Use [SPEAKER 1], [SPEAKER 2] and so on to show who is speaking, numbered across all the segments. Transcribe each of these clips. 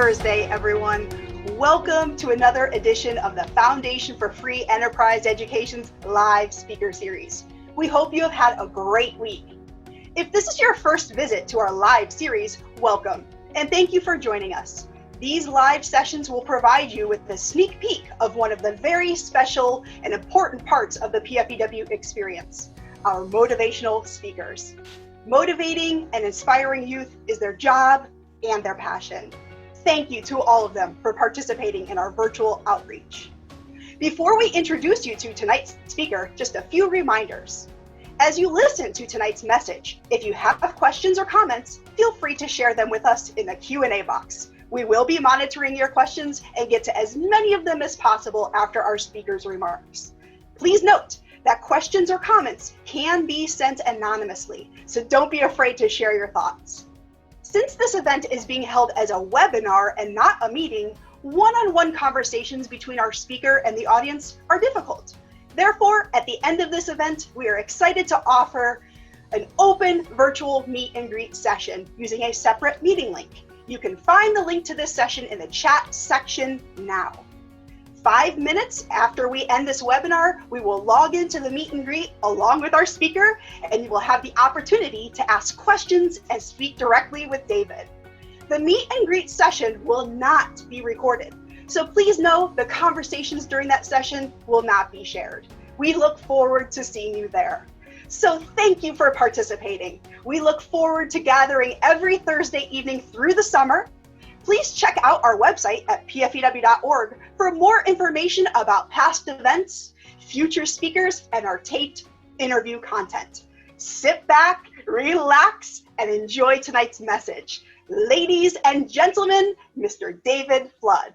[SPEAKER 1] Thursday, everyone. Welcome to another edition of the Foundation for Free Enterprise Education's live speaker series. We hope you have had a great week. If this is your first visit to our live series, welcome, and thank you for joining us. These live sessions will provide you with a sneak peek of one of the very special and important parts of the PFEW experience, our motivational speakers. Motivating and inspiring youth is their job and their passion. Thank you to all of them for participating in our virtual outreach. Before we introduce you to tonight's speaker, just a few reminders. As you listen to tonight's message, if you have questions or comments, feel free to share them with us in the Q&A box. We will be monitoring your questions and get to as many of them as possible after our speaker's remarks. Please note that questions or comments can be sent anonymously, so don't be afraid to share your thoughts. Since this event is being held as a webinar and not a meeting, one-on-one conversations between our speaker and the audience are difficult. Therefore, at the end of this event, we are excited to offer an open virtual meet and greet session using a separate meeting link. You can find the link to this session in the chat section now. 5 minutes after we end this webinar, we will log into the meet and greet along with our speaker, and you will have the opportunity to ask questions and speak directly with David. The meet and greet session will not be recorded, so please know the conversations during that session will not be shared. We look forward to seeing you there. So thank you for participating. We look forward to gathering every Thursday evening through the summer. Please check out our website at pfew.org for more information about past events, future speakers, and our taped interview content. Sit back, relax, and enjoy tonight's message. Ladies and gentlemen, Mr. David Flood.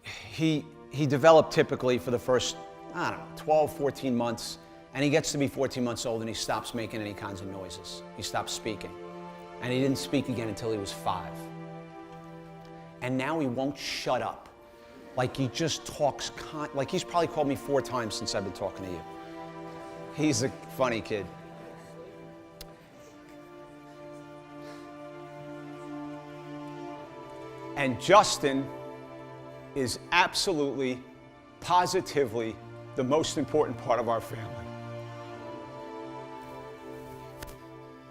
[SPEAKER 2] He developed typically for the first, 12, 14 months, and he gets to be 14 months old and he stops making any kinds of noises. He stops speaking. And he didn't speak again until he was 5. And now he won't shut up. Like he just talks, like he's probably called me 4 times since I've been talking to you. He's a funny kid. And Justin is absolutely, positively the most important part of our family.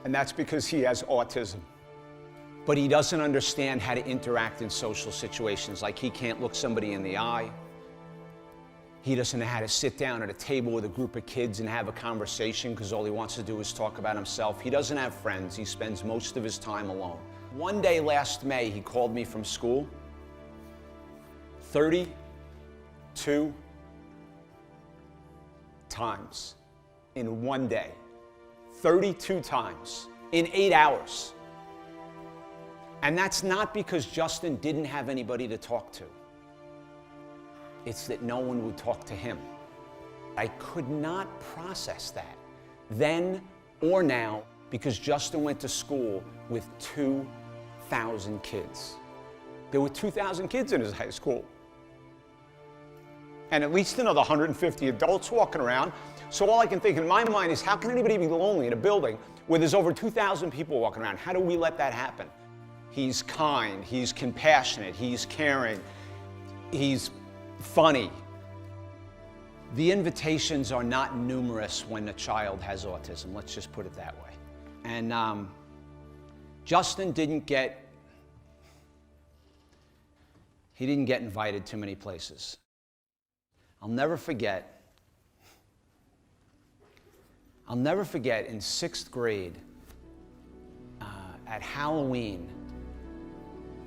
[SPEAKER 2] And that's because he has autism. But he doesn't understand how to interact in social situations, like he can't look somebody in the eye. He doesn't know how to sit down at a table with a group of kids and have a conversation because all he wants to do is talk about himself. He doesn't have friends. He spends most of his time alone. One day last May, he called me from school 32 times in one day. 32 times in 8 hours. And that's not because Justin didn't have anybody to talk to. It's that no one would talk to him. I could not process that then or now because Justin went to school with 2,000 kids. There were 2,000 kids in his high school. And at least another 150 adults walking around. So all I can think in my mind is, how can anybody be lonely in a building where there's over 2,000 people walking around? How do we let that happen? He's kind, he's compassionate, he's caring, he's funny. The invitations are not numerous when a child has autism, let's just put it that way. And Justin didn't get invited to many places. I'll never forget in 6th grade at Halloween,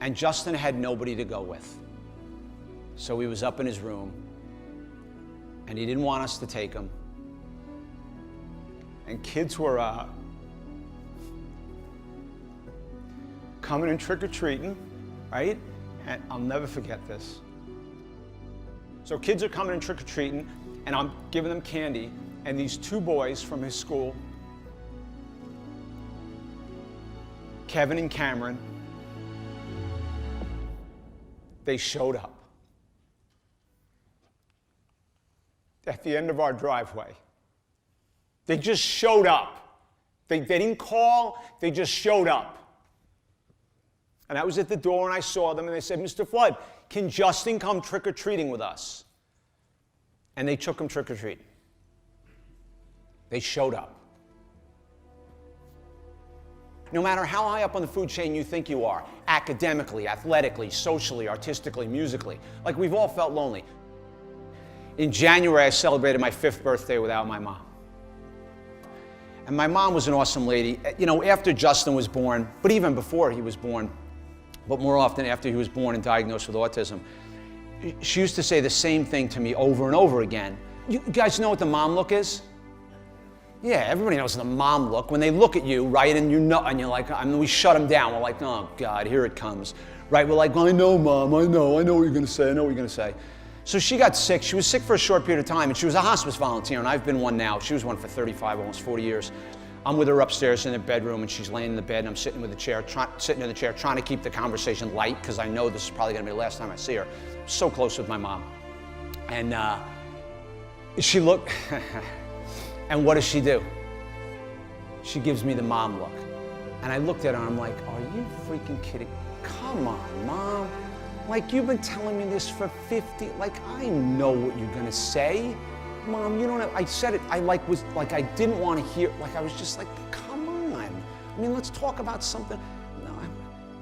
[SPEAKER 2] and Justin had nobody to go with. So he was up in his room, and he didn't want us to take him. And kids were coming and trick-or-treating, right? And I'll never forget this. So kids are coming and trick-or-treating, and I'm giving them candy, and these 2 boys from his school, Kevin and Cameron, they showed up at the end of our driveway. They just showed up. They didn't call, they just showed up. And I was at the door and I saw them and they said, Mr. Flood, can Justin come trick-or-treating with us? And they took him trick-or-treating. They showed up. No matter how high up on the food chain you think you are, academically, athletically, socially, artistically, musically, like we've all felt lonely. In January, I celebrated my 5th birthday without my mom. And my mom was an awesome lady. You know, after Justin was born, but even before he was born, but more often after he was born and diagnosed with autism, she used to say the same thing to me over and over again. You guys know what the mom look is? Yeah, everybody knows the mom look. When they look at you, right, and you know, and you're like, I mean, we shut them down. We're like, oh God, here it comes, right? We're like, I know, Mom, I know what you're gonna say, I know what you're gonna say. So she got sick. She was sick for a short period of time, and she was a hospice volunteer, and I've been one now. She was one for 35, almost 40 years. I'm with her upstairs in the bedroom, and she's laying in the bed, and I'm sitting in the chair, trying to keep the conversation light, because I know this is probably gonna be the last time I see her. So close with my mom. And she looked, and what does she do? She gives me the mom look. And I looked at her and I'm like, are you freaking kidding? Come on, Mom. Like, you've been telling me this for 50, like, I know what you're gonna say. Mom, you don't have, I said it, I didn't want to hear, like, I was just like, come on. I mean, let's talk about something. No,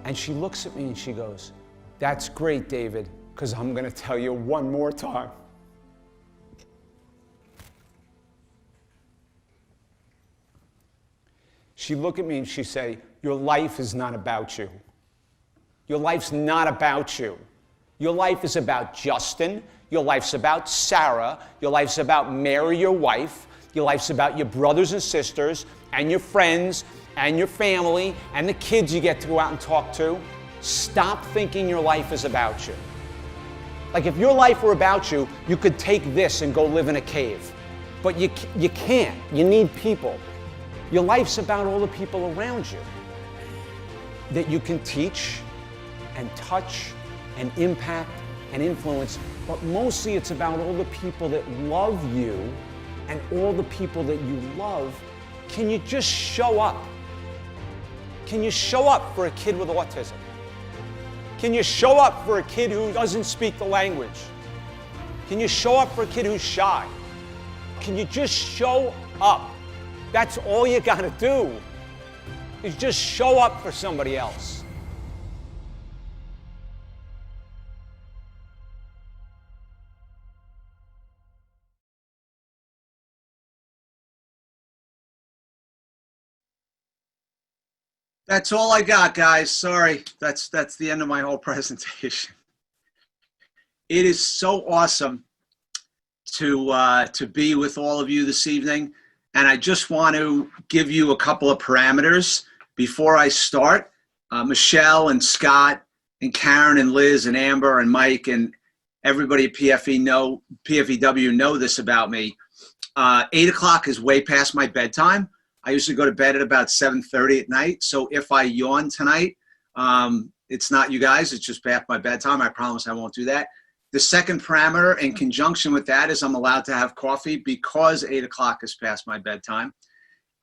[SPEAKER 2] and she looks at me and she goes, that's great, David, because I'm gonna tell you one more time. She'd look at me and she'd say, your life is not about you. Your life's not about you. Your life is about Justin. Your life's about Sarah. Your life's about Mary, your wife. Your life's about your brothers and sisters and your friends and your family and the kids you get to go out and talk to. Stop thinking your life is about you. Like, if your life were about you, you could take this and go live in a cave. But you can't. You need people. Your life's about all the people around you that you can teach and touch and impact and influence, but mostly it's about all the people that love you and all the people that you love. Can you just show up? Can you show up for a kid with autism? Can you show up for a kid who doesn't speak the language? Can you show up for a kid who's shy? Can you just show up? That's all you gotta do, is just show up for somebody else. That's all I got, guys. Sorry, that's the end of my whole presentation. It is so awesome to be with all of you this evening. And I just want to give you a couple of parameters before I start. Michelle and Scott and Karen and Liz and Amber and Mike and everybody at PFEW know this about me. 8 o'clock is way past my bedtime. I usually go to bed at about 7:30 at night. So if I yawn tonight, it's not you guys, it's just past my bedtime. I promise I won't do that. The second parameter in conjunction with that is I'm allowed to have coffee because 8 o'clock is past my bedtime.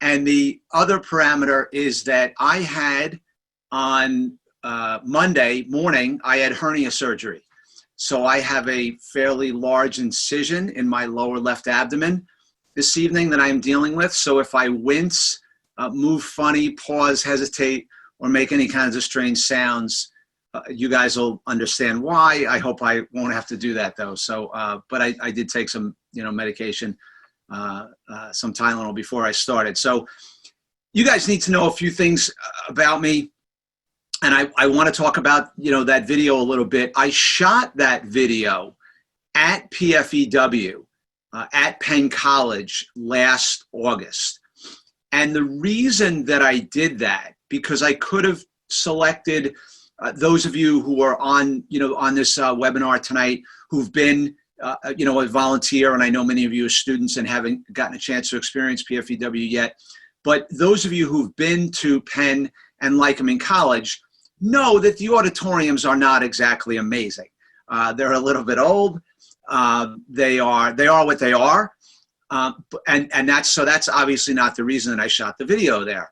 [SPEAKER 2] And the other parameter is that I had on Monday morning, I had hernia surgery. So I have a fairly large incision in my lower left abdomen this evening that I'm dealing with. So if I wince, move funny, pause, hesitate, or make any kinds of strange sounds, you guys will understand why. I hope I won't have to do that though. So, but I did take some, medication, some Tylenol before I started. So you guys need to know a few things about me. And I want to talk about, that video a little bit. I shot that video at PFEW, at Penn College last August. And the reason that I did that, because I could have selected those of you who are on, on this webinar tonight, who've been, a volunteer, and I know many of you are students and haven't gotten a chance to experience PFEW yet, but those of you who've been to Penn and like them in college know that the auditoriums are not exactly amazing. They're a little bit old. They are what they are. And that's obviously not the reason that I shot the video there.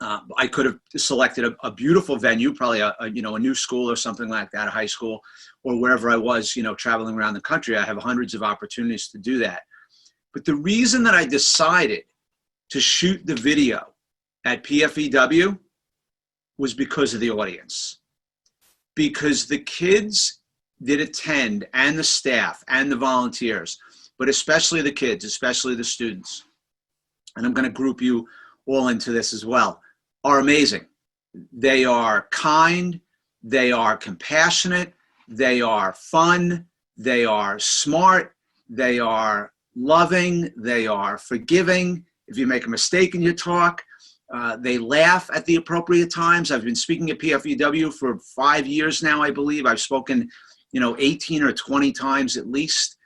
[SPEAKER 2] I could have selected a beautiful venue, probably a new school or something like that, a high school, or wherever I was, traveling around the country. I have hundreds of opportunities to do that. But the reason that I decided to shoot the video at PFEW was because of the audience. Because the kids that attend, and the staff and the volunteers, but especially the kids, especially the students, and I'm going to group you all into this as well, are amazing. They are kind, they are compassionate, they are fun, they are smart, they are loving, they are forgiving. If you make a mistake in your talk, they laugh at the appropriate times. I've been speaking at PFEW for 5 years now, I believe. I've spoken 18 or 20 times at least.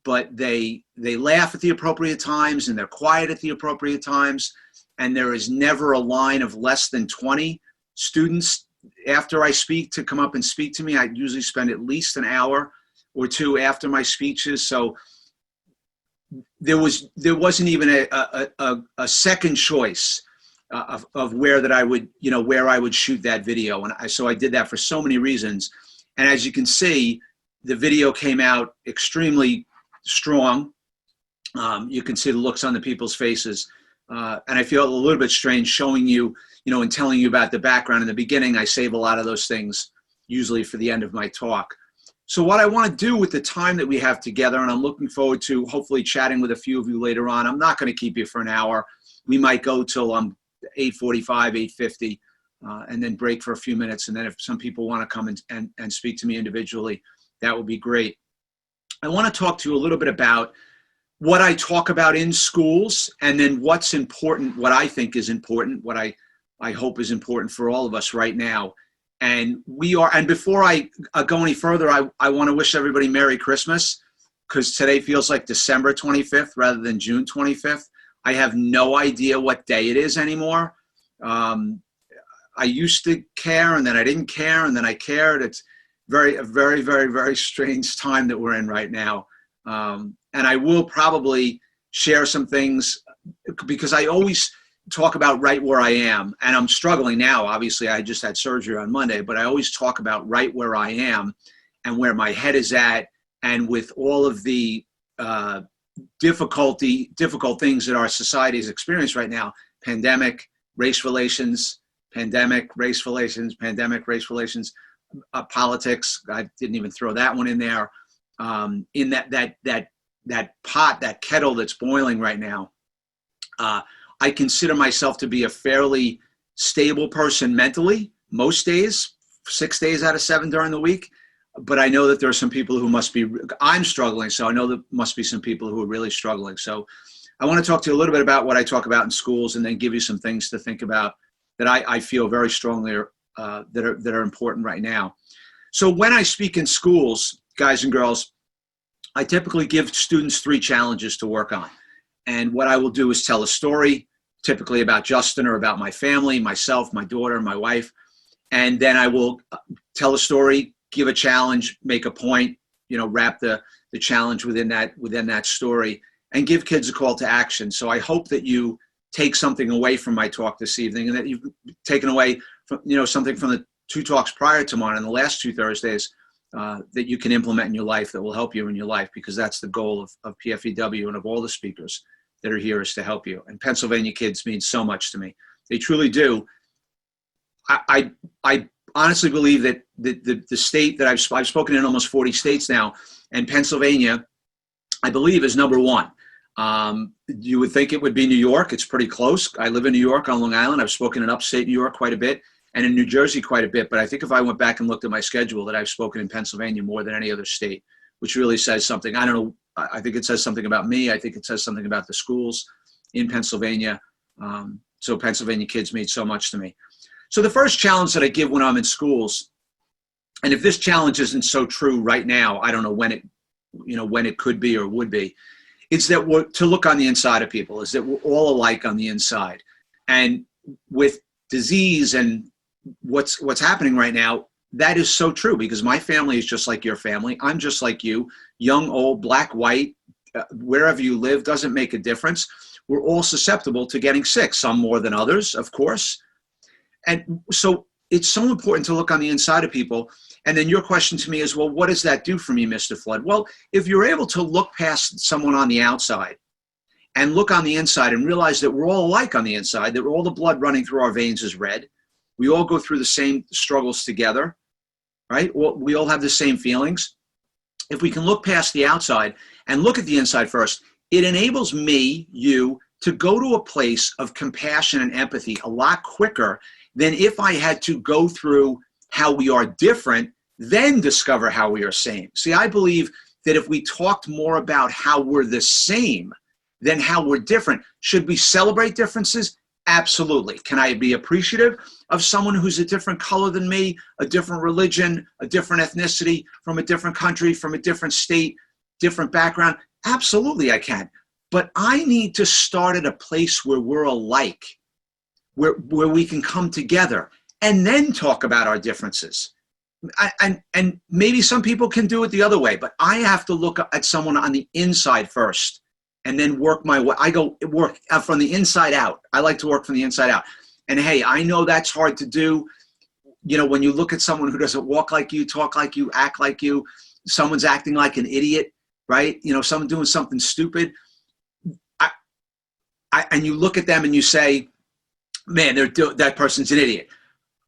[SPEAKER 2] But they laugh at the appropriate times, and they're quiet at the appropriate times. And there is never a line of less than 20 students after I speak to come up and speak to me. I usually spend at least an hour or two after my speeches. So there wasn't even a second choice of where that I would, where I would shoot that video. And so I did that for so many reasons. And as you can see, the video came out extremely strong. You can see the looks on the people's faces. And I feel a little bit strange showing you, and telling you about the background in the beginning. I save a lot of those things usually for the end of my talk. So what I want to do with the time that we have together, and I'm looking forward to hopefully chatting with a few of you later on. I'm not going to keep you for an hour. We might go till 8:45, 8:50, and then break for a few minutes. And then if some people want to come and speak to me individually, that would be great. I want to talk to you a little bit about what I talk about in schools, and then what's important, what I think is important, what I hope is important for all of us right now. And before I go any further, I want to wish everybody Merry Christmas, because today feels like December 25th rather than June 25th. I have no idea what day it is anymore. I used to care, and then I didn't care, and then I cared. It's a very, very, very strange time that we're in right now. And I will probably share some things, because I always talk about right where I am, and I'm struggling now. Obviously, I just had surgery on Monday, but I always talk about right where I am and where my head is at, and with all of the difficult things that our society has experienced right now: pandemic, race relations, pandemic, race relations, pandemic, race relations, politics. I didn't even throw that one in there. In that pot, that kettle that's boiling right now. I consider myself to be a fairly stable person mentally most days, 6 days out of 7 during the week. But I know that there are some people who I'm struggling. So I know there must be some people who are really struggling. So I want to talk to you a little bit about what I talk about in schools, and then give you some things to think about that I feel very strongly that are important right now. So when I speak in schools, guys and girls, I typically give students 3 challenges to work on. And what I will do is tell a story, typically about Justin or about my family, myself, my daughter, my wife. And then I will tell a story, give a challenge, make a point, wrap the challenge within that story, and give kids a call to action. So I hope that you take something away from my talk this evening, and that you've taken away something from the 2 talks prior to mine and the last 2 Thursdays, that you can implement in your life, that will help you in your life, because that's the goal of PFEW and of all the speakers that are here, is to help you. And Pennsylvania kids mean so much to me. They truly do. I honestly believe that the state that I've spoken in almost 40 states now, and Pennsylvania, I believe, is number 1. You would think it would be New York. It's pretty close. I live in New York on Long Island. I've spoken in upstate New York quite a bit, and in New Jersey quite a bit. But I think if I went back and looked at my schedule, that I've spoken in Pennsylvania more than any other state, which really says something. I don't know. I think it says something about me. I think it says something about the schools in Pennsylvania. So Pennsylvania kids mean so much to me. So the first challenge that I give when I'm in schools, and if this challenge isn't so true right now, I don't know when it could be or would be, it's that we're to look on the inside of people, is that we're all alike on the inside. And with disease and what's happening right now, that is so true, because my family is just like your family. I'm just like you, young, old, black, white, wherever you live, doesn't make a difference.
[SPEAKER 3] we're all susceptible to getting sick, some more than others, of course. And so it's so important to look on the inside of people. And then your question to me is, well, what does that do for me, Mr. Flood? Well, if you're able to look past someone on the outside and look on the inside and realize that we're all alike on the inside, that all the blood running through our veins is red. We all go through the same struggles together, right? We all have the same feelings. If we can look past the outside and look at the inside first, it enables me, you, to go to a place of compassion and empathy a lot quicker than if I had to go through how we are different, then discover how we are same. See, I believe that if we talked more about how we're the same than how we're different, should we celebrate differences? Absolutely. Can I be appreciative of someone who's a different color than me, a different religion, a different ethnicity, from a different country, from a different state, different background? Absolutely, I can. But I need to start at a place where we're alike, where we can come together and then talk about our differences. And maybe some people can do it the other way, but I have to look at someone on the inside first and then work my way. I go work from the inside out. I like to work from the inside out. And hey, I know that's hard to do. You know, when you look at someone who doesn't walk like you, talk like you, act like you, someone's acting like an idiot, right? You know, someone doing something stupid. And you look at them and you say, man, that person's an idiot.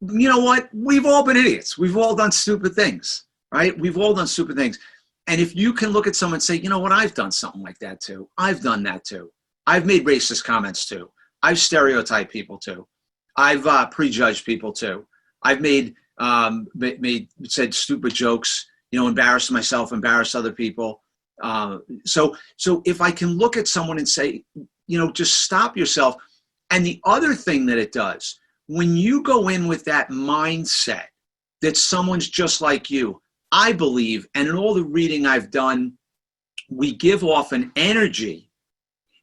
[SPEAKER 3] You know what? We've all been idiots. We've all done stupid things, right? We've all done stupid things. And if you can look at someone and say, you know what? I've done something like that too. I've done that too. I've made racist comments too. I've stereotyped people too. I've prejudged people too. I've said stupid jokes, you know, embarrassed myself, embarrassed other people. So if I can look at someone and say, you know, just stop yourself. And the other thing that it does, when you go in with that mindset that someone's just like you, I believe, and in all the reading I've done, we give off an energy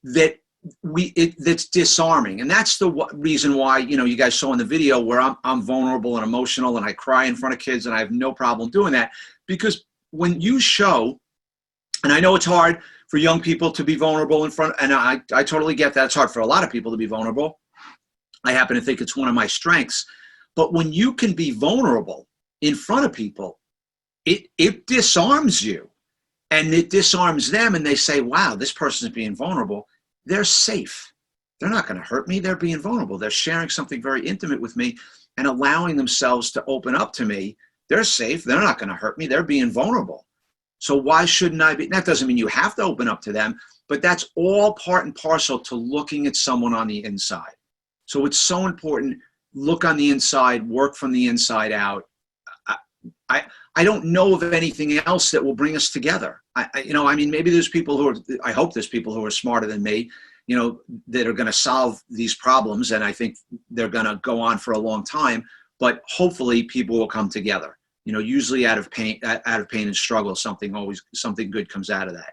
[SPEAKER 3] that's disarming. And that's the reason why, you know, you guys saw in the video where I'm vulnerable and emotional and I cry in front of kids, and I have no problem doing that. Because when you show, and I know it's hard for young people to be vulnerable in front, and I totally get that. It's hard for a lot of people to be vulnerable. I happen to think it's one of my strengths. But when you can be vulnerable in front of people, it disarms you, and it disarms them, and they say, wow, this person's being vulnerable. They're safe. They're not going to hurt me. They're being vulnerable. They're sharing something very intimate with me and allowing themselves to open up to me. They're safe. They're not going to hurt me. They're being vulnerable. So why shouldn't I be? That doesn't mean you have to open up to them, but that's all part and parcel to looking at someone on the inside. So it's so important. Look on the inside, work from the inside out. I don't know of anything else that will bring us together. Maybe there's people I hope there's people who are smarter than me, you know, that are going to solve these problems. And I think they're going to go on for a long time, but hopefully people will come together. You know, usually out of pain and struggle, something good comes out of that.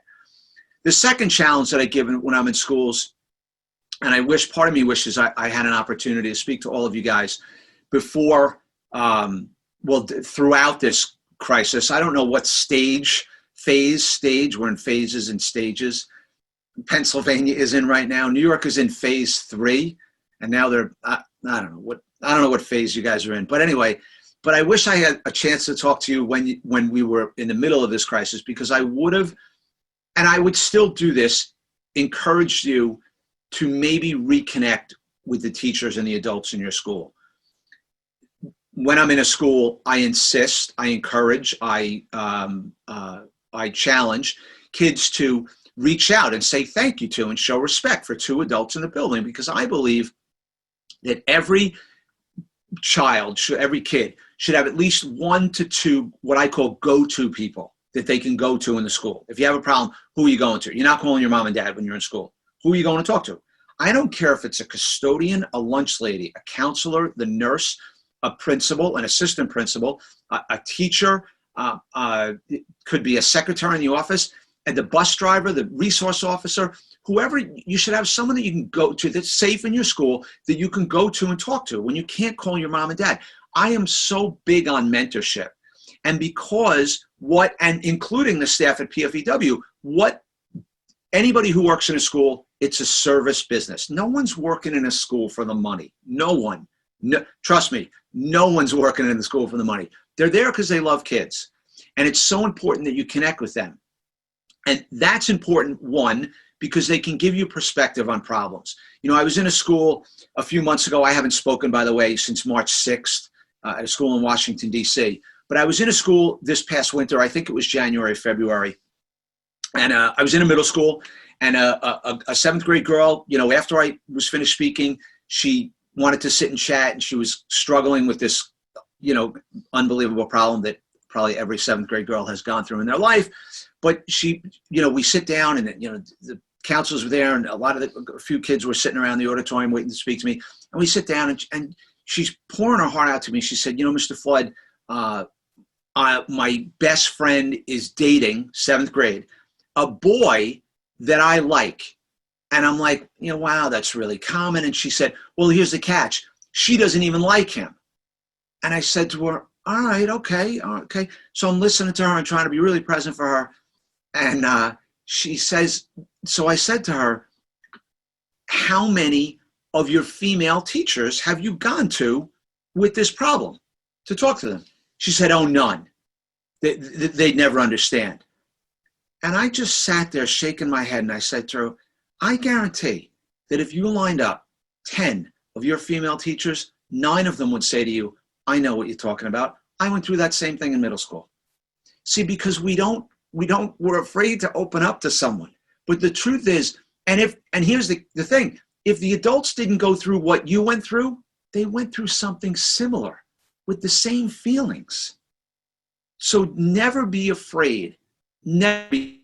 [SPEAKER 3] The second challenge that I give when I'm in schools, and part of me wishes I had an opportunity to speak to all of you guys before, throughout this crisis. I don't know what stage, we're in phases and stages. Pennsylvania is in right now. New York is in phase 3. And now I don't know what phase you guys are in, but anyway, but I wish I had a chance to talk to you when we were in the middle of this crisis, because I would have, and I would still do this, encourage you to maybe reconnect with the teachers and the adults in your school. When I'm in a school, I insist, I encourage, I challenge kids to reach out and say thank you to and show respect for 2 adults in the building, because I believe that every kid should have at least 1 to 2 what I call go-to people that they can go to in the school. If you have a problem, who are you going to? You're not calling your mom and dad when you're in school. Who are you going to talk to? I don't care if it's a custodian, a lunch lady, a counselor, the nurse, a principal, an assistant principal, a teacher, it could be a secretary in the office, and the bus driver, the resource officer, whoever. You should have someone that you can go to that's safe in your school that you can go to and talk to when you can't call your mom and dad. I am so big on mentorship. And because and including the staff at PFEW, what anybody who works in a school It's a service business. No one's working in a school for the money. No one. No, trust me, no one's working in the school for the money. They're there because they love kids. And it's so important that you connect with them. And that's important, one, because they can give you perspective on problems. You know, I was in a school a few months ago. I haven't spoken, by the way, since March 6th at a school in Washington, D.C. But I was in a school this past winter. I think it was January, February. And I was in a middle school. And a seventh grade girl, you know, after I was finished speaking, she wanted to sit and chat. And she was struggling with this, you know, unbelievable problem that probably every seventh grade girl has gone through in their life. But she, you know, we sit down and, you know, the counselors were there and a few kids were sitting around the auditorium waiting to speak to me. And we sit down and she's pouring her heart out to me. She said, you know, Mr. Flood, my best friend is dating, seventh grade, a boy that I like. And I'm like, you know, wow, that's really common. And she said, well, here's the catch. She doesn't even like him. And I said to her, all right, okay. So I'm listening to her and trying to be really present for her. And she says, so I said to her, how many of your female teachers have you gone to with this problem to talk to them? She said, oh, none. They'd never understand. And I just sat there shaking my head and I said to her, I guarantee that if you lined up 10 of your female teachers, 9 of them would say to you, I know what you're talking about. I went through that same thing in middle school. See, because we're afraid to open up to someone. But the truth is, and here's the thing, if the adults didn't go through what you went through, they went through something similar with the same feelings. So never be afraid. Never be.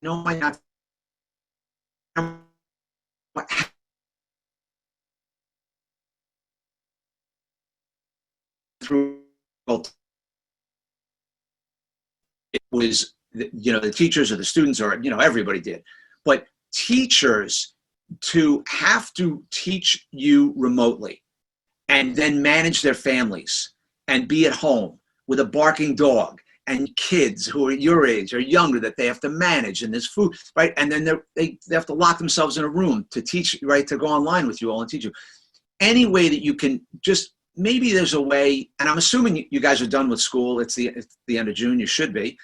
[SPEAKER 3] No, might not. Through it was, you know, the teachers or the students or, you know, everybody did. But teachers to have to teach you remotely and then manage their families and be at home with a barking dog and kids who are your age or younger that they have to manage and there's food, right? And then they have to lock themselves in a room to teach, right, to go online with you all and teach you. Any way that you can just, maybe there's a way, and I'm assuming you guys are done with school. It's the end of June, you should be.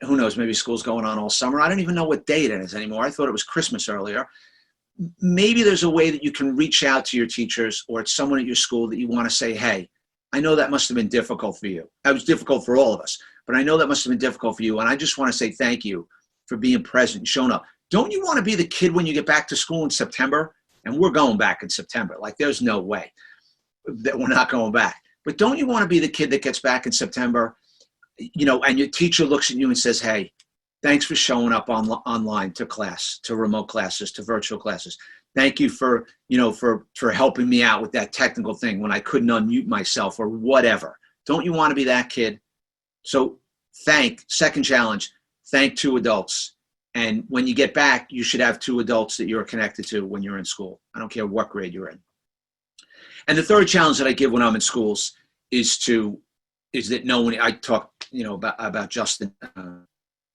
[SPEAKER 3] Who knows, maybe school's going on all summer. I don't even know what date it is anymore. I thought it was Christmas earlier. Maybe there's a way that you can reach out to your teachers or it's someone at your school that you want to say, hey, I know that must have been difficult for you. That was difficult for all of us, but I know that must have been difficult for you. And I just want to say thank you for being present and showing up. Don't you want to be the kid when you get back to school in September? And we're going back in September. Like there's no way that we're not going back. But don't you want to be the kid that gets back in September, you know, and your teacher looks at you and says, hey, thanks for showing up online to class, to remote classes, to virtual classes. Thank you for, you know, for helping me out with that technical thing when I couldn't unmute myself or whatever. Don't you want to be that kid? So second challenge, thank 2 adults. And when you get back, you should have 2 adults that you're connected to when you're in school. I don't care what grade you're in. And the third challenge that I give when I'm in schools is that no one, I talk, you know, about Justin,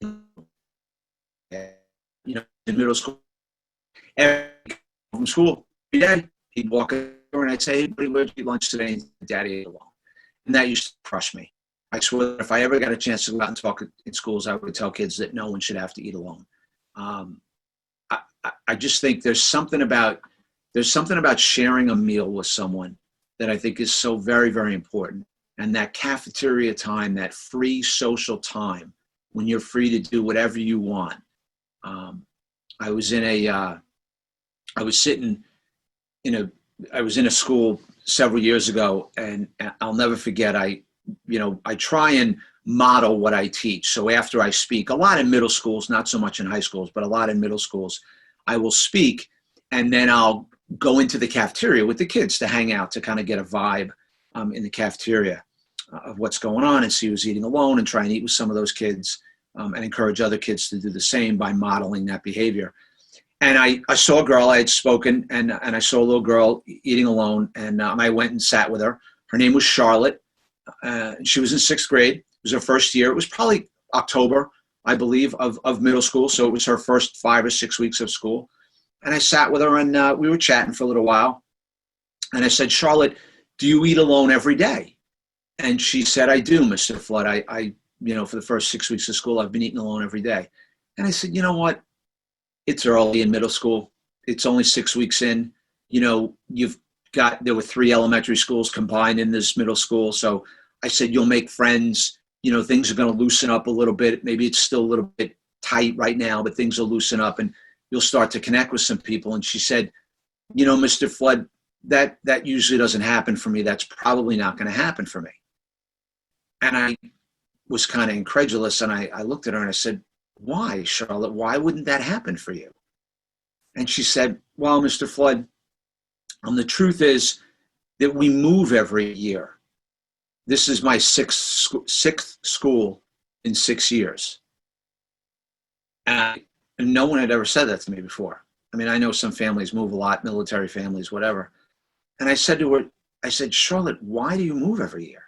[SPEAKER 3] you know, in middle school, from school every day, he'd walk over and I'd say, hey, buddy, where'd you eat lunch today? And Daddy ate alone. And that used to crush me. I swear that if I ever got a chance to go out and talk in schools, I would tell kids that no one should have to eat alone. I just think there's something about sharing a meal with someone that I think is so very, very important. And that cafeteria time, that free social time when you're free to do whatever you want. I was in a school several years ago, and I'll never forget, I try and model what I teach. So after I speak, a lot in middle schools, not so much in high schools, but a lot in middle schools, I will speak and then I'll go into the cafeteria with the kids to hang out, to kind of get a vibe in the cafeteria of what's going on and see who's eating alone and try and eat with some of those kids and encourage other kids to do the same by modeling that behavior. And I saw a girl, I had spoken, and I saw a little girl eating alone, and I went and sat with her. Her name was Charlotte. She was in sixth grade. It was her first year. It was probably October, I believe, of middle school. So it was her first 5 or 6 weeks of school. And I sat with her and we were chatting for a little while. And I said, Charlotte, do you eat alone every day? And she said, I do, Mr. Flood. I for the first 6 weeks of school, I've been eating alone every day. And I said, you know what? It's early in middle school. It's only 6 weeks in. There were 3 elementary schools combined in this middle school. So I said, you'll make friends. Things are going to loosen up a little bit. Maybe it's still a little bit tight right now, but things will loosen up and you'll start to connect with some people. And she said, Mr. Flood, that usually doesn't happen for me. That's probably not going to happen for me. And I was kind of incredulous. And I looked at her and I said, why, Charlotte? Why wouldn't that happen for you? And she said, well, Mr. Flood, the truth is that we move every year. This is my sixth school in 6 years. And no one had ever said that to me before. I mean, I know some families move a lot, military families, whatever. And I said to her, Charlotte, why do you move every year?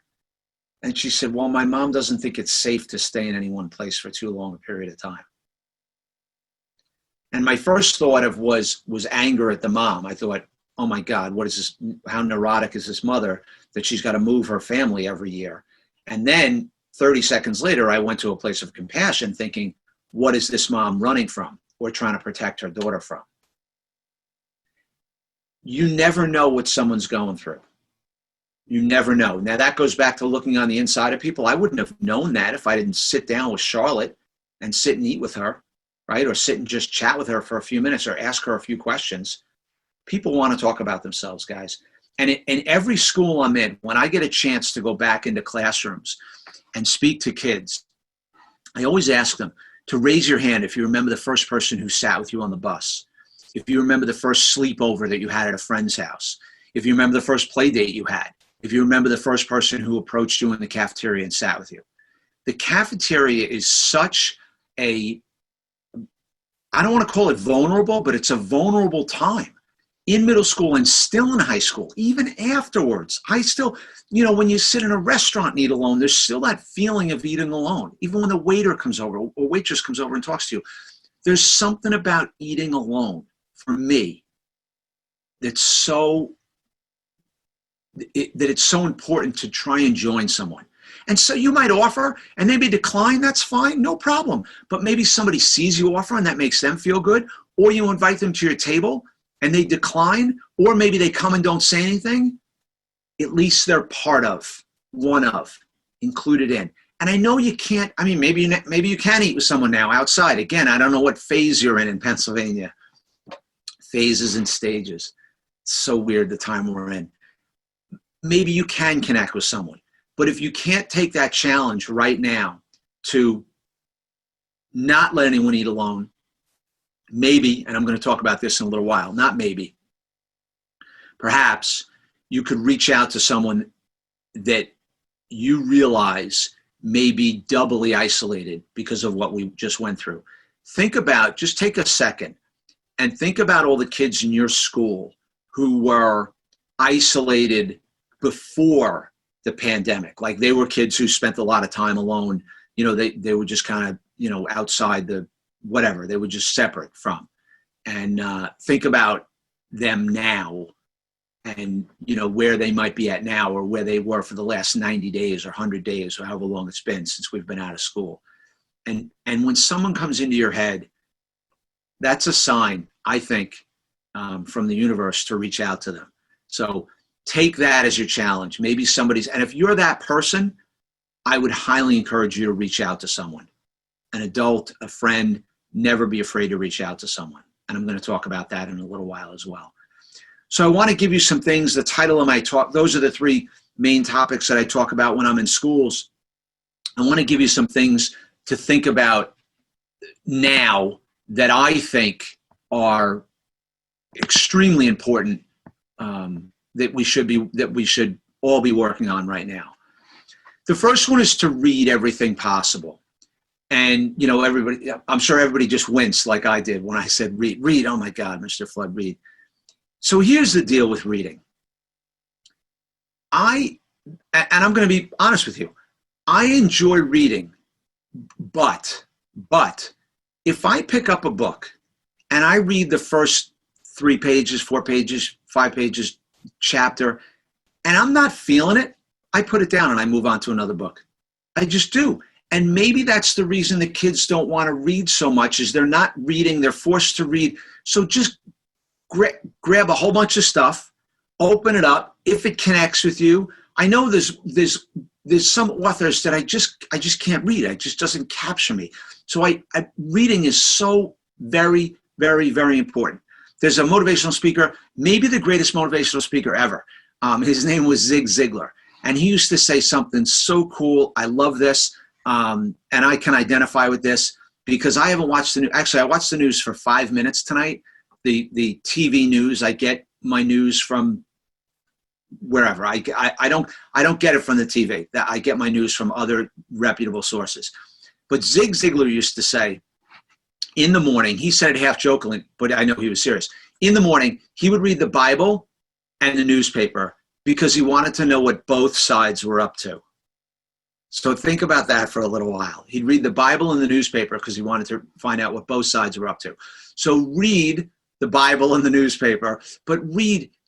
[SPEAKER 3] And she said, well, my mom doesn't think it's safe to stay in any one place for too long a period of time. And my first thought was anger at the mom. I thought, oh my God, what is this? How neurotic is this mother that she's got to move her family every year? And then 30 seconds later, I went to a place of compassion thinking, what is this mom running from or trying to protect her daughter from? You never know what someone's going through. You never know. Now that goes back to looking on the inside of people. I wouldn't have known that if I didn't sit down with Charlotte and sit and eat with her, right? Or sit and just chat with her for a few minutes or ask her a few questions. People want to talk about themselves, guys. And in every school I'm in, when I get a chance to go back into classrooms and speak to kids, I always ask them to raise your hand if you remember the first person who sat with you on the bus, if you remember the first sleepover that you had at a friend's house, if you remember the first play date you had, if you remember the first person who approached you in the cafeteria and sat with you. The cafeteria is such I don't want to call it vulnerable, but it's a vulnerable time. In middle school and still in high school, even afterwards, I still, when you sit in a restaurant and eat alone, there's still that feeling of eating alone. Even when the waiter comes over or waitress comes over and talks to you, there's something about eating alone for me that's it's so important to try and join someone. And so you might offer and they may decline, that's fine, no problem. But maybe somebody sees you offer and that makes them feel good, or you invite them to your table and they decline, or maybe they come and don't say anything. At least they're part of, one of, included in. And I know you can't, maybe you can eat with someone now outside. Again, I don't know what phase you're in Pennsylvania. Phases and stages. It's so weird the time we're in. Maybe you can connect with someone. But if you can't take that challenge right now to not let anyone eat alone, maybe, and I'm going to talk about this in a little while, not maybe, perhaps you could reach out to someone that you realize may be doubly isolated because of what we just went through. Just take a second and think about all the kids in your school who were isolated before the pandemic. Like they were kids who spent a lot of time alone. They were just kind of, outside the whatever. They were just separate from. And think about them now and, where they might be at now or where they were for the last 90 days or 100 days or however long it's been since we've been out of school. And when someone comes into your head, that's a sign, I think, from the universe to reach out to them. So take that as your challenge. Maybe and if you're that person, I would highly encourage you to reach out to someone, an adult, a friend. Never be afraid to reach out to someone. And I'm going to talk about that in a little while as well. So I want to give you some things. The title of my talk, those are the 3 main topics that I talk about when I'm in schools. I want to give you some things to think about now that I think are extremely important, that we should all be working on right now. The first one is to read everything possible. And, I'm sure everybody just winced like I did when I said read. Oh my God, Mr. Flood, read. So here's the deal with reading. I and I'm going to be honest with you, I enjoy reading, but if I pick up a book and I read the first 3 pages, 4 pages, 5 pages, chapter, and I'm not feeling it, I put it down and I move on to another book. I just do. And maybe that's the reason the kids don't want to read so much, is they're not reading, they're forced to read. So just grab a whole bunch of stuff, open it up. If it connects with you, I know there's some authors that I just can't read. It just doesn't capture me. So reading is so very, very, very important. There's a motivational speaker, maybe the greatest motivational speaker ever. His name was Zig Ziglar. And he used to say something so cool. I love this. And I can identify with this because I haven't watched the news. Actually, I watched the news for 5 minutes tonight. The TV news, I get my news from wherever. I don't get it from the TV. I get my news from other reputable sources. But Zig Ziglar used to say, in the morning, he said it half jokingly, but I know he was serious. In the morning, he would read the Bible and the newspaper because he wanted to know what both sides were up to. So think about that for a little while. He'd read the Bible and the newspaper because he wanted to find out what both sides were up to. So read the Bible and the newspaper, but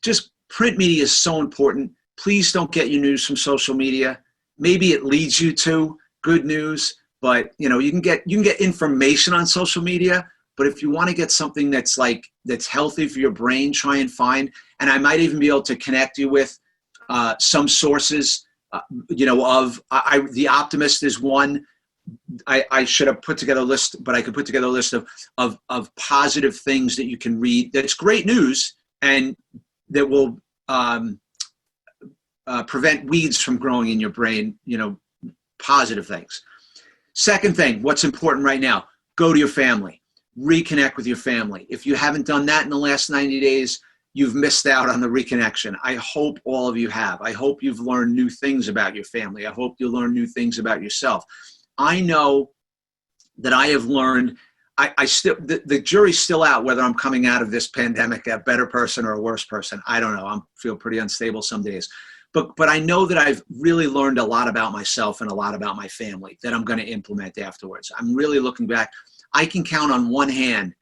[SPEAKER 3] just print media is so important. Please don't get your news from social media. Maybe it leads you to good news, but you can get information on social media. But if you want to get something that's healthy for your brain, try and find. And I might even be able to connect you with some sources. The Optimist is one. I should have put together a list, but I could put together a list of positive things that you can read. That's great news and that will prevent weeds from growing in your brain. Positive things. Second thing, what's important right now? Go to your family. Reconnect with your family. If you haven't done that in the last 90 days, you've missed out on the reconnection. I hope all of you have. I hope you've learned new things about your family. I hope you learn new things about yourself. I know that I have learned, the jury's still out whether I'm coming out of this pandemic a better person or a worse person. I don't know. I feel pretty unstable some days. But I know that I've really learned a lot about myself and a lot about my family that I'm going to implement afterwards. I'm really looking back. I can count on one hand,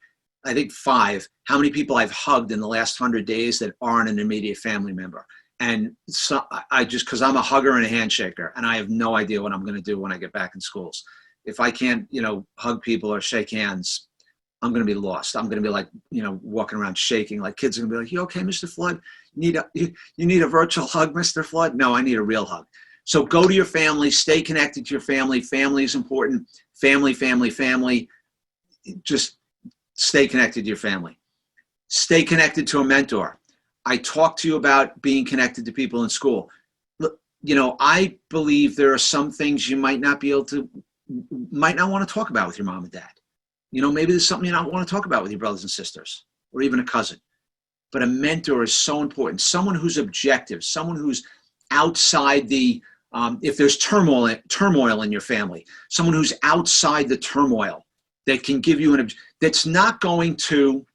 [SPEAKER 3] I think 5, how many people I've hugged in the last 100 days that aren't an immediate family member. And so because I'm a hugger and a handshaker, and I have no idea what I'm going to do when I get back in schools. If I can't, hug people or shake hands, I'm going to be lost. I'm going to be walking around shaking. Like kids are going to be like, "You okay, Mr. Flood? You need a virtual hug, Mr. Flood?" No, I need a real hug. So go to your family, stay connected to your family. Family is important. Family. Just stay connected to your family. Stay connected to a mentor. I talked to you about being connected to people in school. Look, I believe there are some things you might not want to talk about with your mom and dad. Maybe there's something you don't want to talk about with your brothers and sisters or even a cousin. But a mentor is so important. Someone who's objective, someone who's outside if there's turmoil in your family, someone who's outside the turmoil that can give you that's not going to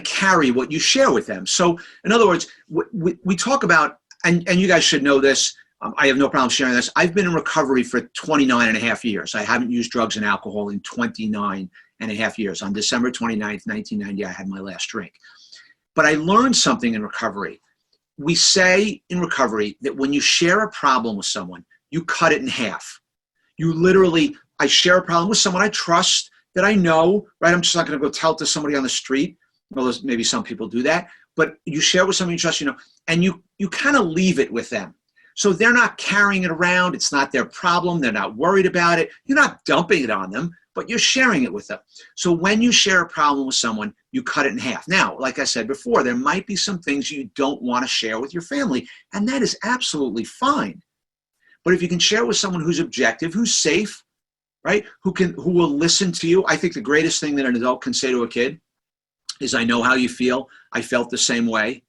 [SPEAKER 3] carry what you share with them. So in other words, we talk about, and you guys should know this, I have no problem sharing this. I've been in recovery for 29 and a half years. I haven't used drugs and alcohol in 29 and a half years. On December 29th, 1990, I had my last drink. But I learned something in recovery. We say in recovery that when you share a problem with someone, you cut it in half. I share a problem with someone I trust, that I know, right? I'm just not going to go tell it to somebody on the street. Well, maybe some people do that, but you share with someone you trust, and you kind of leave it with them. So they're not carrying it around. It's not their problem. They're not worried about it. You're not dumping it on them, but you're sharing it with them. So when you share a problem with someone, you cut it in half. Now, like I said before, there might be some things you don't want to share with your family, and that is absolutely fine. But if you can share with someone who's objective, who's safe, right? Who will listen to you. I think the greatest thing that an adult can say to a kid is, "I know how you feel. I felt the same way.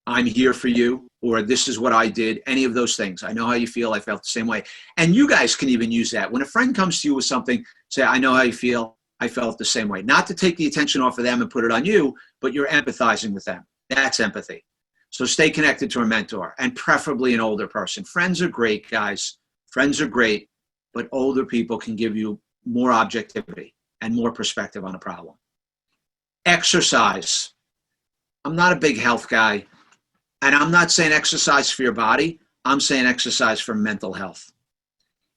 [SPEAKER 3] I'm here for you," or "This is what I did." Any of those things. "I know how you feel. I felt the same way." And you guys can even use that. When a friend comes to you with something, say, "I know how you feel. I felt the same way." Not to take the attention off of them and put it on you, but you're empathizing with them. That's empathy. So stay connected to a mentor, and preferably an older person. Friends are great, guys. Friends are great, but older people can give you more objectivity and more perspective on a problem. Exercise. I'm not a big health guy, and I'm not saying exercise for your body. I'm saying exercise for mental health.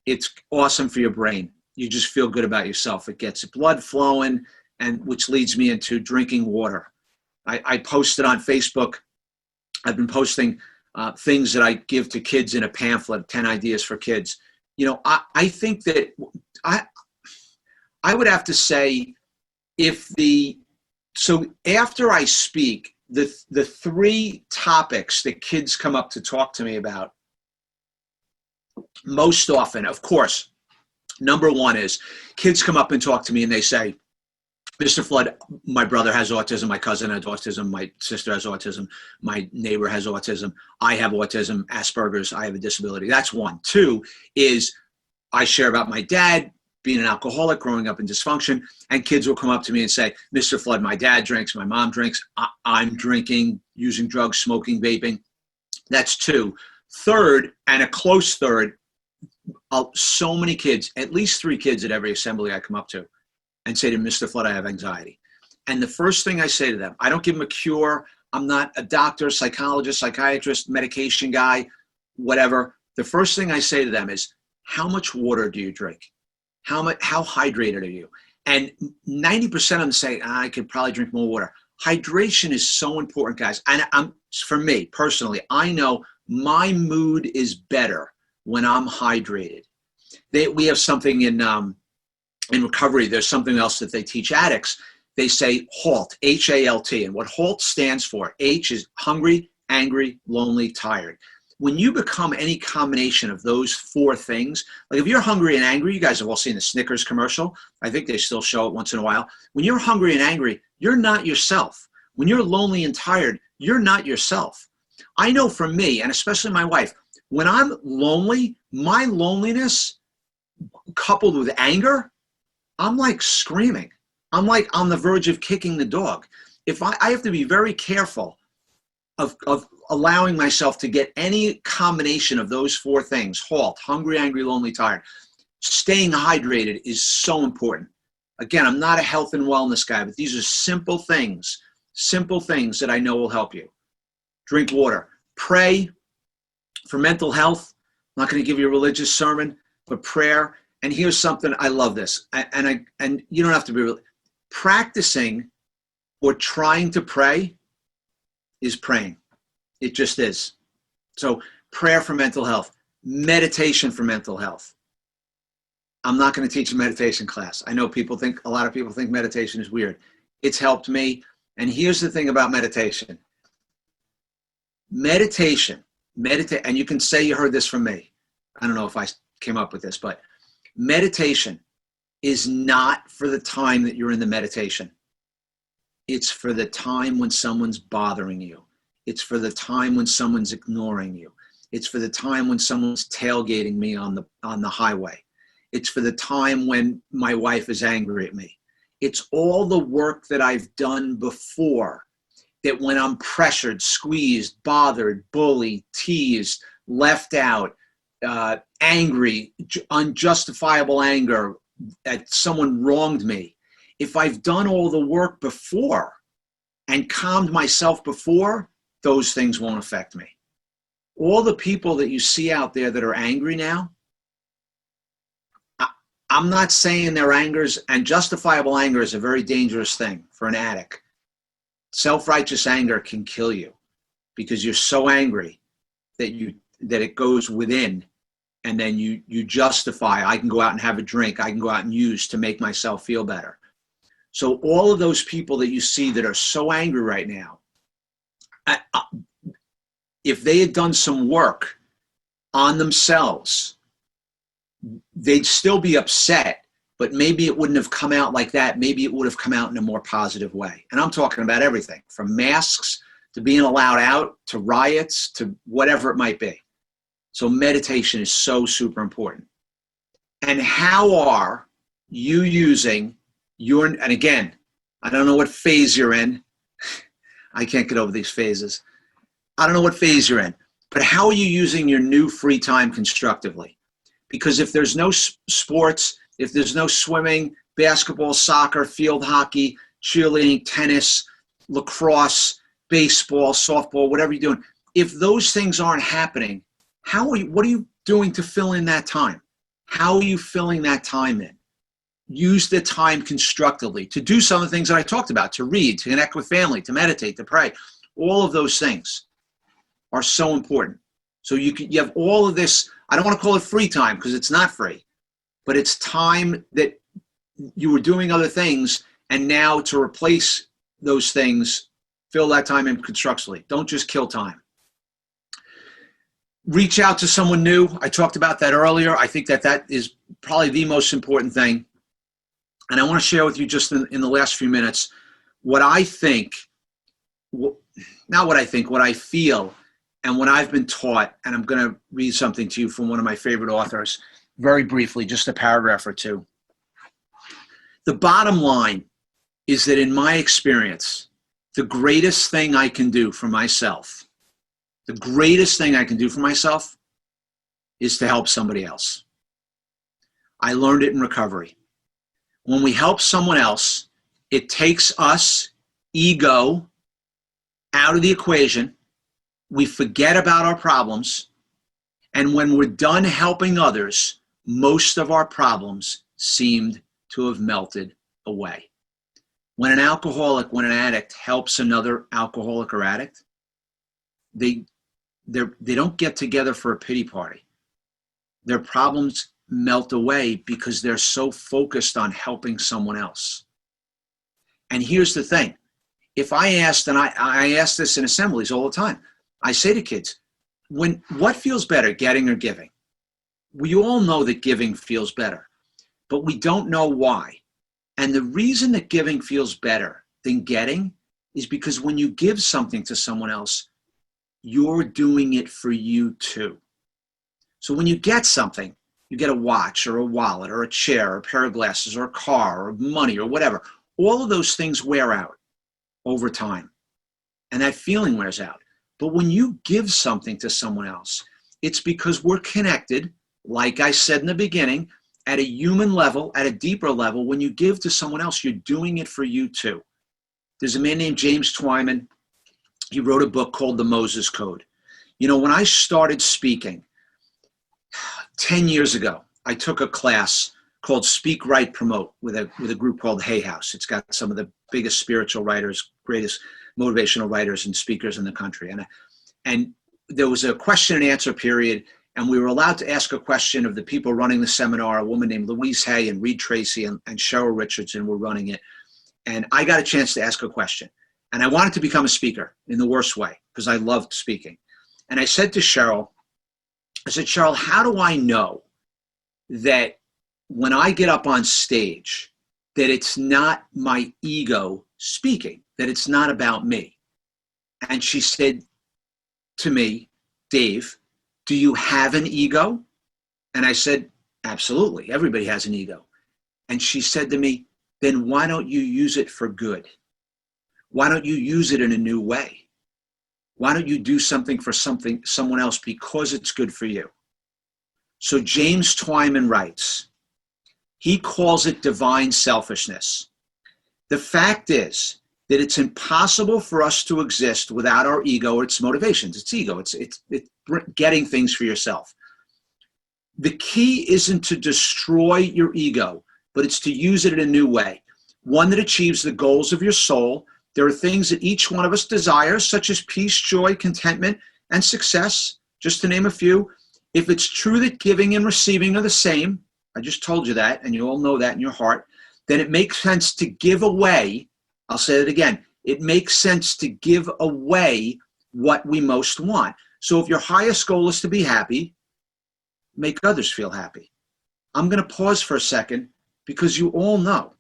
[SPEAKER 3] It's awesome for your brain. You just feel good about yourself. It gets blood flowing, and which leads me into drinking water. I posted on Facebook. I've been posting things that I give to kids in a pamphlet, 10 ideas for kids. You know, I think that I would have to say so after I speak, the three topics that kids come up to talk to me about most often, of course, number one is kids come up and talk to me and they say, Mr. Flood, my brother has autism, my cousin has autism, my sister has autism, my neighbor has autism, I have autism, Asperger's, I have a disability. That's one. Two is I share about my dad being an alcoholic, growing up in dysfunction, and kids will come up to me and say, Mr. Flood, my dad drinks, my mom drinks, I'm drinking, using drugs, smoking, vaping. That's two. Third, and a close third, so many kids, at least 3 kids at every assembly I come up to, and say to Mr. Flood, I have anxiety. And the first thing I say to them, I don't give them a cure. I'm not a doctor, psychologist, psychiatrist, medication guy, whatever. The first thing I say to them is, how much water do you drink? How hydrated are you? And 90% of them say, I could probably drink more water. Hydration is so important, guys. And for me personally, I know my mood is better when I'm hydrated. We have something in recovery, there's something else that they teach addicts. They say HALT, H-A-L-T. And what HALT stands for, H is hungry, angry, lonely, tired. When you become any combination of those 4 things, like if you're hungry and angry, you guys have all seen the Snickers commercial. I think they still show it once in a while. When you're hungry and angry, you're not yourself. When you're lonely and tired, you're not yourself. I know for me, and especially my wife, when I'm lonely, my loneliness coupled with anger, I'm like screaming. I'm like on the verge of kicking the dog. If I have to be very careful of allowing myself to get any combination of those 4 things, HALT, hungry, angry, lonely, tired. Staying hydrated is so important. Again, I'm not a health and wellness guy, but these are simple things that I know will help you. Drink water. Pray for mental health. I'm not going to give you a religious sermon, but prayer. And here's something, I love this, and you don't have to be practicing or trying to pray is praying. It just is. So prayer for mental health, meditation for mental health. I'm not going to teach a meditation class. I know a lot of people think meditation is weird. It's helped me. And here's the thing about meditation. Meditate, and you can say you heard this from me. I don't know if I came up with this, but meditation is not for the time that you're in the meditation. It's for the time when someone's bothering you. It's for the time when someone's ignoring you. It's for the time when someone's tailgating me on the highway. It's for the time when my wife is angry at me. It's all the work that I've done before that when I'm pressured, squeezed, bothered, bullied, teased, left out, angry, unjustifiable anger that someone wronged me. If I've done all the work before and calmed myself before, those things won't affect me. All the people that you see out there that are angry now, I'm not saying their angers, and justifiable anger is a very dangerous thing for an addict. Self-righteous anger can kill you because you're so angry that it goes within, and then you justify, I can go out and have a drink, I can go out and use to make myself feel better. So all of those people that you see that are so angry right now, if they had done some work on themselves, they'd still be upset, but maybe it wouldn't have come out like that. Maybe it would have come out in a more positive way. And I'm talking about everything from masks to being allowed out to riots to whatever it might be. So meditation is so super important. And how are you using and again, I don't know what phase you're in. I can't get over these phases. I don't know what phase you're in, but how are you using your new free time constructively? Because if there's no sports, if there's no swimming, basketball, soccer, field hockey, cheerleading, tennis, lacrosse, baseball, softball, whatever you're doing, if those things aren't happening, what are you doing to fill in that time? How are you filling that time in? Use the time constructively to do some of the things that I talked about, to read, to connect with family, to meditate, to pray. All of those things are so important. So you have all of this, I don't want to call it free time because it's not free, but it's time that you were doing other things, and now to replace those things, fill that time in constructively. Don't just kill time. Reach out to someone new. I talked about that earlier. I think that is probably the most important thing. And I want to share with you just in the last few minutes what I think, not what I think, what I feel, and what I've been taught. And I'm going to read something to you from one of my favorite authors, very briefly, just a paragraph or two. The bottom line is that in my experience, the greatest thing I can do for myself, the greatest thing I can do for myself is to help somebody else. I learned it in recovery. When we help someone else, it takes us, ego, out of the equation. We forget about our problems. And when we're done helping others, most of our problems seemed to have melted away. When an alcoholic, when an addict helps another alcoholic or addict, they don't get together for a pity party. Their problems melt away because they're so focused on helping someone else. And here's the thing. If I asked, and I ask this in assemblies all the time, I say to kids, what feels better, getting or giving? We all know that giving feels better, but we don't know why. And the reason that giving feels better than getting is because when you give something to someone else, you're doing it for you too. So when you get something, you get a watch or a wallet or a chair or a pair of glasses or a car or money or whatever, all of those things wear out over time. And that feeling wears out. But when you give something to someone else, it's because we're connected, like I said in the beginning, at a human level, at a deeper level. When you give to someone else, you're doing it for you too. There's a man named James Twyman. He wrote a book called The Moses Code. You know, when I started speaking 10 years ago, I took a class called Speak, Write, Promote with a group called Hay House. It's got some of the biggest spiritual writers, greatest motivational writers and speakers in the country. And there was a question and answer period, and we were allowed to ask a question of the people running the seminar. A woman named Louise Hay and Reed Tracy and Cheryl Richardson were running it. And I got a chance to ask a question. And I wanted to become a speaker in the worst way because I loved speaking. And I said to Cheryl, Cheryl, how do I know that when I get up on stage, that it's not my ego speaking, that it's not about me? And she said to me, Dave, do you have an ego? And I said, absolutely. Everybody has an ego. And she said to me, then why don't you use it for good? Why don't you use it in a new way? Why don't you do something for someone else because it's good for you? So James Twyman writes, he calls it divine selfishness. The fact is that it's impossible for us to exist without our ego or its motivations. It's ego. It's getting things for yourself. The key isn't to destroy your ego, but it's to use it in a new way, one that achieves the goals of your soul. There are things that each one of us desires, such as peace, joy, contentment, and success, just to name a few. If it's true that giving and receiving are the same, I just told you that, and you all know that in your heart, then it makes sense to give away. I'll say it again. It makes sense to give away what we most want. So if your highest goal is to be happy, make others feel happy. I'm going to pause for a second because you all know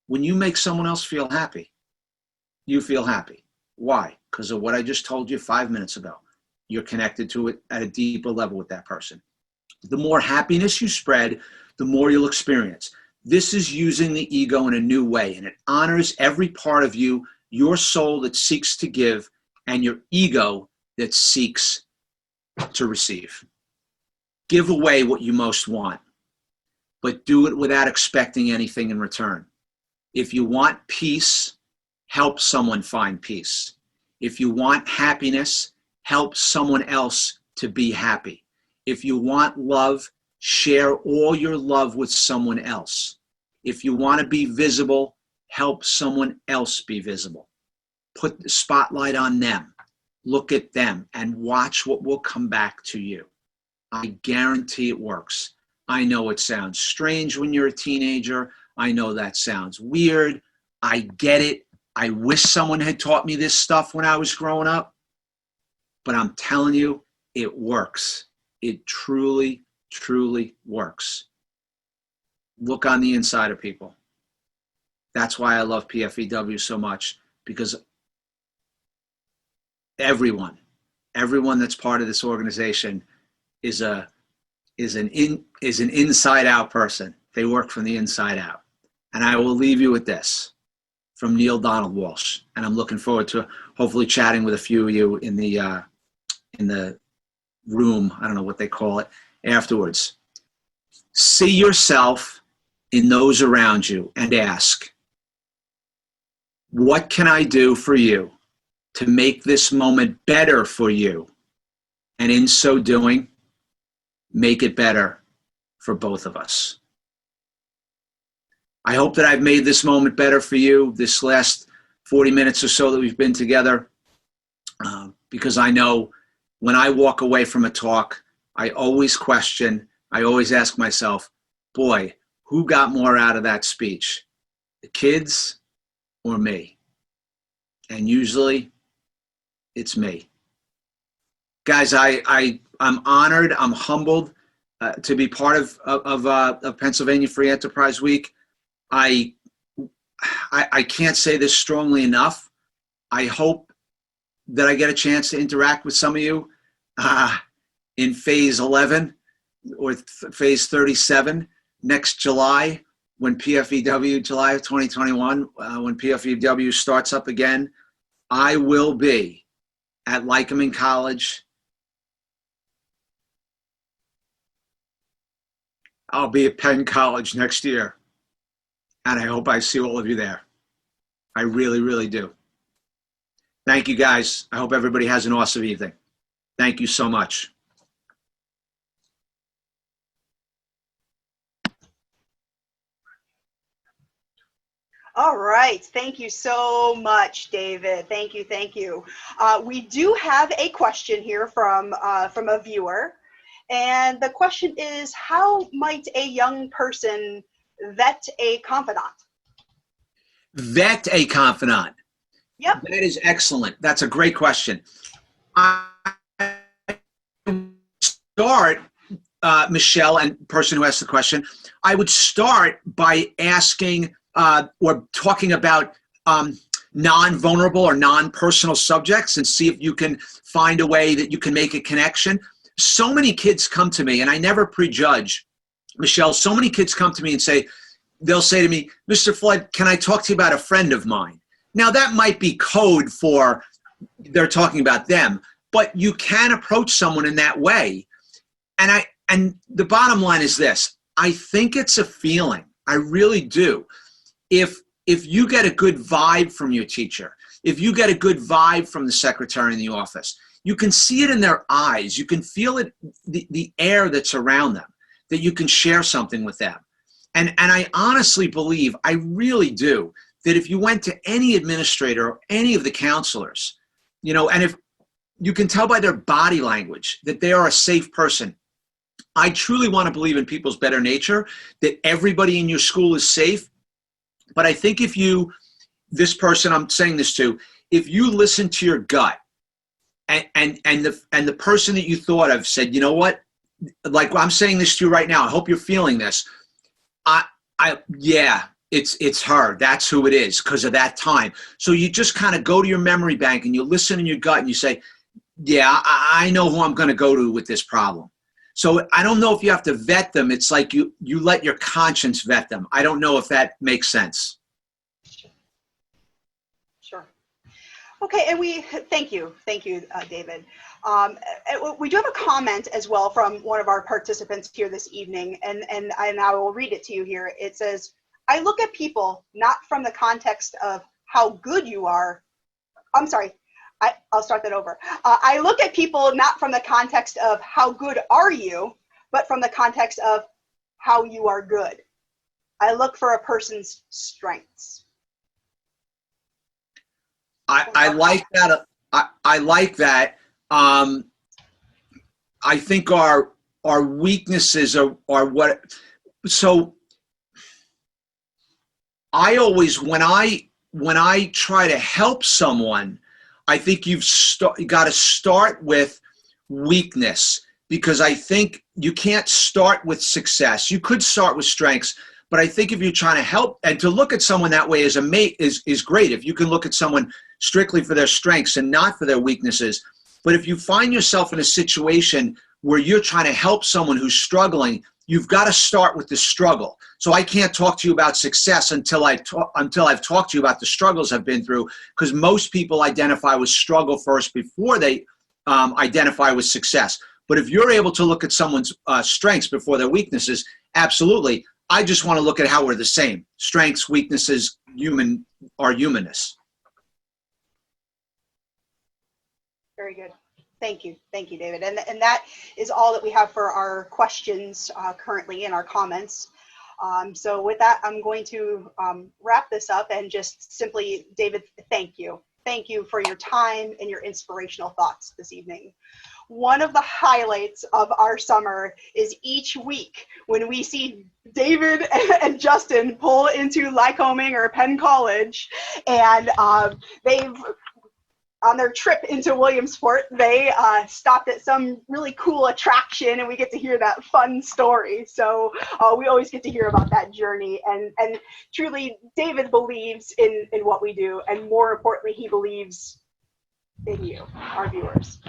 [SPEAKER 3] when you make someone else feel happy, you feel happy. Why? Because of what I just told you 5 minutes ago. You're connected to it at a deeper level with that person. The more happiness you spread, the more you'll experience. This is using the ego in a new way, and it honors every part of you, your soul that seeks to give, and your ego that seeks to receive. Give away what you most want, but do it without expecting anything in return. If you want peace, help someone find peace. If you want happiness, help someone else to be happy. If you want love, share all your love with someone else. If you want to be visible, help someone else be visible. Put the spotlight on them. Look at them and watch what will come back to you. I guarantee it works. I know it sounds strange when you're a teenager. I know that sounds weird. I get it. I wish someone had taught me this stuff when I was growing up. But I'm telling you, it works. It truly, truly works. Look on the inside of people. That's why I love PFEW so much, because everyone that's part of this organization is an inside out person. They work from the inside out. And I will leave you with this from Neil Donald Walsh. And I'm looking forward to hopefully chatting with a few of you in the room. I don't know what they call it afterwards. See yourself in those around you and ask, what can I do for you to make this moment better for you? And in so doing, make it better for both of us. I hope that I've made this moment better for you, this last 40 minutes or so that we've been together, because I know when I walk away from a talk, I always question, I always ask myself, boy, who got more out of that speech? The kids or me? And usually it's me. Guys, I'm honored, I'm humbled to be part of Pennsylvania Free Enterprise Week. I can't say this strongly enough. I hope that I get a chance to interact with some of you in phase 11 or phase 37 next July, when PFEW, July of 2021, when PFEW starts up again. I will be at Lycoming College. I'll be at Penn College next year. And I hope I see all of you there. I really, really do. Thank you, guys. I hope everybody has an awesome evening. Thank you so much.
[SPEAKER 1] All right. Thank you so much, David. Thank you. Thank you. We do have a question here from a viewer. And the question is, how might a young person vet a confidant?
[SPEAKER 3] Vet a confidant.
[SPEAKER 1] Yep.
[SPEAKER 3] That is excellent. That's a great question. I start, Michelle, and person who asked the question, I would start by asking or talking about non-vulnerable or non-personal subjects and see if you can find a way that you can make a connection. So many kids come to me, and I never prejudge, Michelle, so many kids come to me and they'll say to me, Mr. Flood, can I talk to you about a friend of mine? Now that might be code for they're talking about them, but you can approach someone in that way. And the bottom line is this, I think it's a feeling. I really do. If you get a good vibe from your teacher, if you get a good vibe from the secretary in the office, you can see it in their eyes. You can feel it, the air that's around them, that you can share something with them. And I honestly believe, I really do, that if you went to any administrator or any of the counselors, and if you can tell by their body language that they are a safe person. I truly want to believe in people's better nature, that everybody in your school is safe. But I think this person I'm saying this to, if you listen to your gut and the person that you thought of said, you know what, like I'm saying this to you right now, I hope you're feeling this. Yeah, it's her. That's who it is because of that time. So you just kind of go to your memory bank and you listen in your gut and you say, yeah, I know who I'm going to go to with this problem. So I don't know if you have to vet them. It's like you let your conscience vet them. I don't know if that makes sense.
[SPEAKER 1] Sure. Okay, and we thank you, David. We do have a comment as well from one of our participants here this evening, and I will read it to you here. It says, "I look at people not from the context of how good you are." I'm sorry, I'll start that over. I look at people not from the context of how good are you, but from the context of how you are good. I look for a person's strengths.
[SPEAKER 3] I like that. I like that. I think our weaknesses are what. So I always, when I try to help someone, I think you got to start with weakness, because I think you can't start with success. You could start with strengths, but I think if you're trying to help, and to look at someone that way as a mate is great. If you can look at someone strictly for their strengths and not for their weaknesses. But if you find yourself in a situation where you're trying to help someone who's struggling, you've got to start with the struggle. So I can't talk to you about success until I've talked to you about the struggles I've been through, because most people identify with struggle first before they identify with success. But if you're able to look at someone's strengths before their weaknesses, absolutely. I just want to look at how we're the same. Strengths, weaknesses, humanness.
[SPEAKER 1] Very good. Thank you, David. And that is all that we have for our questions currently in our comments. So with that, I'm going to wrap this up and just simply, David, thank you. Thank you for your time and your inspirational thoughts this evening. One of the highlights of our summer is each week when we see David and Justin pull into Lycoming or Penn College, and they've, on their trip into Williamsport, they stopped at some really cool attraction, and we get to hear that fun story. So we always get to hear about that journey. And truly, David believes in what we do, and more importantly, he believes in you, our viewers.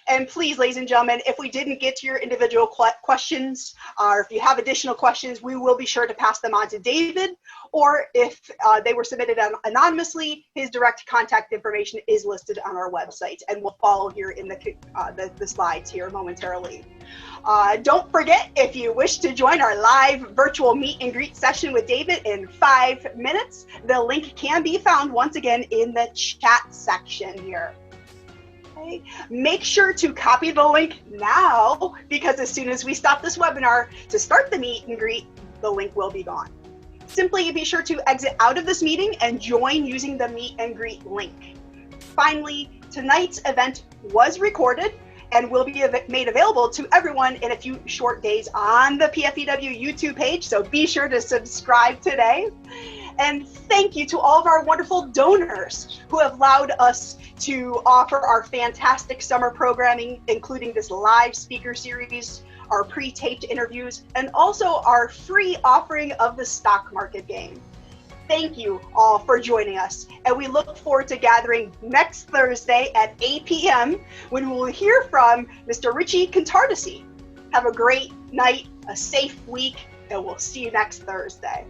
[SPEAKER 1] And please, ladies and gentlemen, if we didn't get to your individual questions, or if you have additional questions, we will be sure to pass them on to David. Or if they were submitted anonymously, his direct contact information is listed on our website, and we'll follow here in the slides here momentarily. Don't forget, if you wish to join our live virtual meet and greet session with David in 5 minutes, the link can be found once again in the chat section here. Okay. Make sure to copy the link now, because as soon as we stop this webinar to start the meet and greet, the link will be gone. Simply be sure to exit out of this meeting and join using the meet and greet link. Finally, tonight's event was recorded and will be made available to everyone in a few short days on the PFEW YouTube page, so be sure to subscribe today. And thank you to all of our wonderful donors who have allowed us to offer our fantastic summer programming, including this live speaker series, our pre-taped interviews, and also our free offering of the stock market game. Thank you all for joining us, and we look forward to gathering next Thursday at 8 p.m. when we will hear from Mr. Richie Contardesi. Have a great night, a safe week, and we'll see you next Thursday.